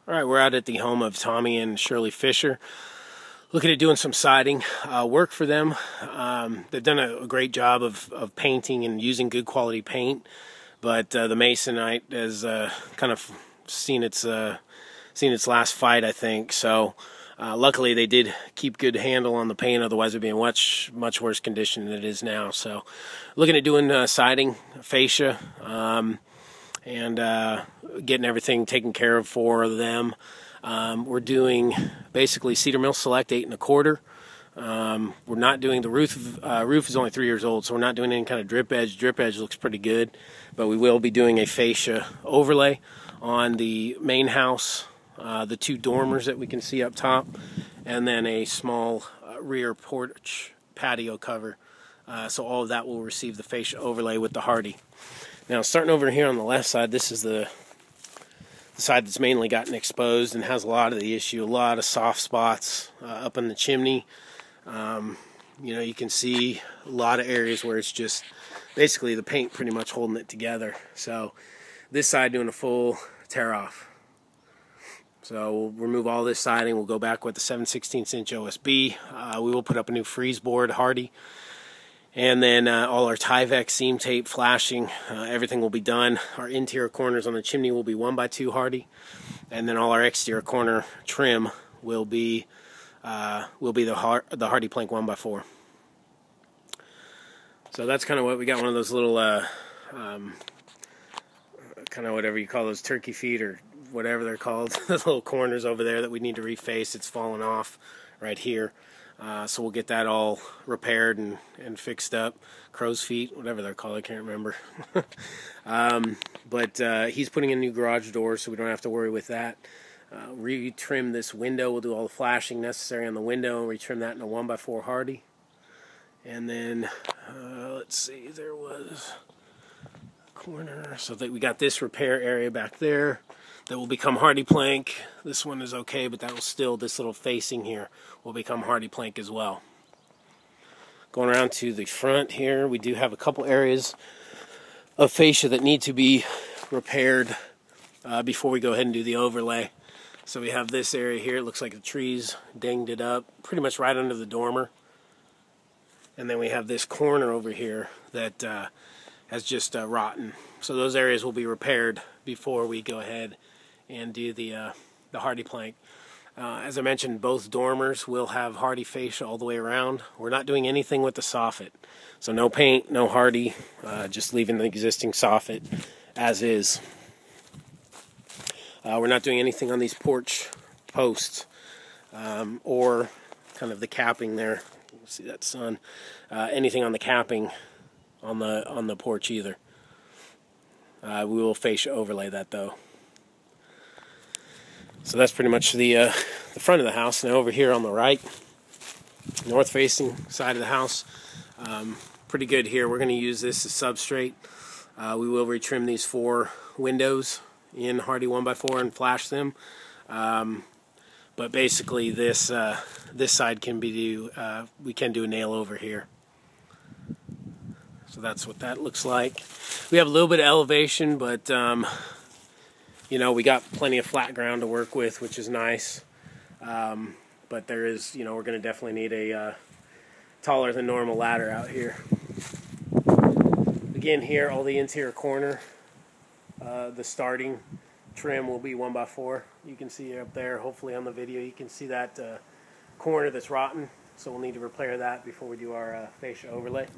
All right, we're out at the home of Tommy and Shirley Fisher, looking at doing some siding work for them. They've done a great job of painting and using good quality paint, but the masonite has kind of seen its last fight, I think. So luckily they did keep good handle on the paint, otherwise it'd be in much worse condition than it is now. So looking at doing siding, fascia, and getting everything taken care of for them. We're doing basically cedar mill select 8 1/4. We're not doing the roof. Roof is only 3 years old, so we're not doing any kind of drip edge. Drip edge looks pretty good, but we will be doing a fascia overlay on the main house, the 2 dormers that we can see up top, and then a small rear porch patio cover. So all of that will receive the fascia overlay with the Hardie. Now, starting over here on the left side, this is the side that's mainly gotten exposed and has a lot of the issue, a lot of soft spots up in the chimney. You know, you can see a lot of areas where it's just basically the paint pretty much holding it together. So this side doing a full tear off. So we'll remove all this siding. We'll go back with the 7/16 inch OSB. We will put up a new freeze board, Hardie. And then all our Tyvek seam tape, flashing, everything will be done. Our interior corners on the chimney will be 1x2 Hardie, and then all our exterior corner trim will be the Hardie plank 1x4. So that's kind of what we got. One of those little kind of whatever you call those turkey feet or whatever they're called, those little corners over there that we need to reface. It's fallen off right here. So we'll get that all repaired and fixed up. Crow's feet, whatever they're called, I can't remember. But he's putting in new garage doors, so we don't have to worry with that. Retrim this window. We'll do all the flashing necessary on the window and retrim that in a 1x4 Hardie. And then, let's see, there was a corner. So that we got this repair area back there that will become Hardie plank. This one is okay, but that will still, this little facing here will become Hardie plank as well. Going around to the front here, we do have a couple areas of fascia that need to be repaired before we go ahead and do the overlay. So we have this area here. It looks like the trees dinged it up pretty much right under the dormer. And then we have this corner over here that has just rotten. So those areas will be repaired before we go ahead and do the Hardie plank. As I mentioned, both dormers will have Hardie fascia all the way around. We're not doing anything with the soffit. So no paint, no Hardie, just leaving the existing soffit as is. We're not doing anything on these porch posts or kind of the capping there. You see that sun. Anything on the capping on the porch either. We will fascia overlay that though. So that's pretty much the front of the house. Now over here on the right, north facing side of the house, pretty good here. We're going to use this as substrate. We will retrim these 4 windows in Hardie 1x4 and flash them. But basically this side can be we can do a nail over here. So that's what that looks like. We have a little bit of elevation, but you know, we got plenty of flat ground to work with, which is nice. But there is, you know, we're going to definitely need a taller than normal ladder out here. Again, here, all the interior corner, the starting trim will be 1x4. You can see up there, hopefully on the video, you can see that corner that's rotten. So we'll need to repair that before we do our fascia overlay.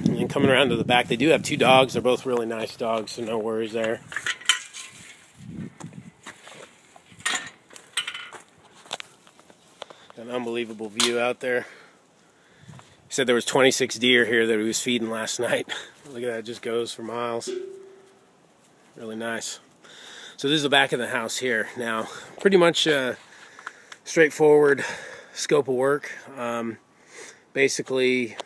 And coming around to the back, they do have 2 dogs. They're both really nice dogs, so no worries there. An unbelievable view out there. He said there was 26 deer here that he was feeding last night. Look at that, it just goes for miles. Really nice. So this is the back of the house here. Now, pretty much straightforward scope of work. Basically,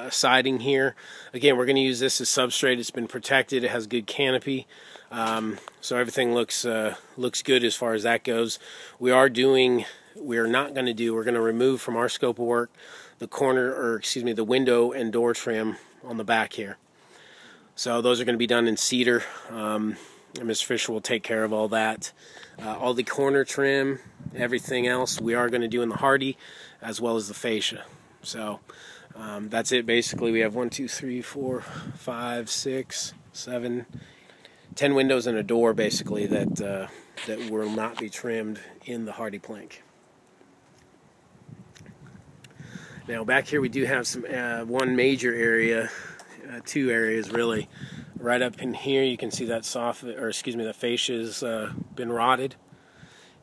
siding here. Again, we're going to use this as substrate. It's been protected. It has good canopy, so everything looks good as far as that goes. We're going to remove from our scope of work the window and door trim on the back here. So those are going to be done in cedar. and Mr. Fisher will take care of all that. All the corner trim, everything else we are going to do in the Hardie, as well as the fascia. So that's it basically. We have 1, 2, 3, 4, 5, 6, 7, 10 windows and a door basically that will not be trimmed in the Hardie plank. Now back here we do have some one major area, two areas really. Right up in here you can see that the fascia's been rotted,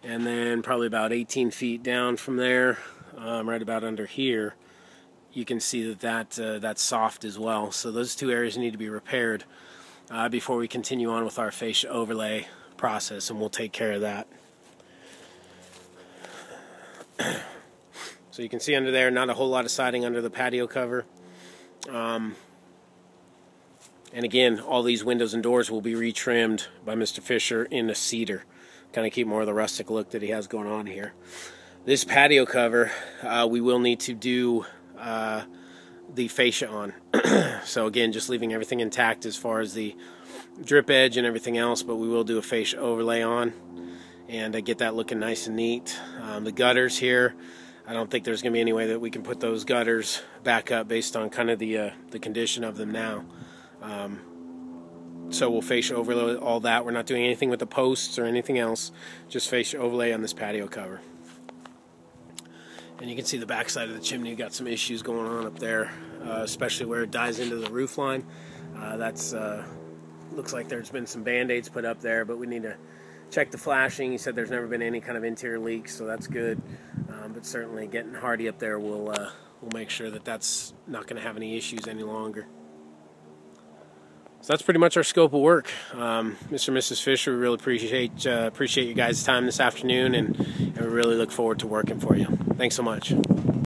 and then probably about 18 feet down from there, right about under here, you can see that's soft as well. So those two areas need to be repaired before we continue on with our fascia overlay process, and we'll take care of that. So you can see under there, not a whole lot of siding under the patio cover. And again, all these windows and doors will be retrimmed by Mr. Fisher in a cedar. Kind of keep more of the rustic look that he has going on here. This patio cover, we will need to do the fascia on. So again, just leaving everything intact as far as the drip edge and everything else, but we will do a fascia overlay on and get that looking nice and neat. The gutters here, I don't think there's going to be any way that we can put those gutters back up based on kind of the condition of them now. So we'll fascia overlay all that. We're not doing anything with the posts or anything else, just fascia overlay on this patio cover. And you can see the back side of the chimney got some issues going on up there, especially where it dies into the roof line. Looks like there's been some band-aids put up there, but we need to check the flashing. He said there's never been any kind of interior leaks, so that's good. But certainly getting Hardie up there will make sure that that's not going to have any issues any longer. So that's pretty much our scope of work. Mr. and Mrs. Fisher, we really appreciate you guys' time this afternoon, and we really look forward to working for you. Thanks so much.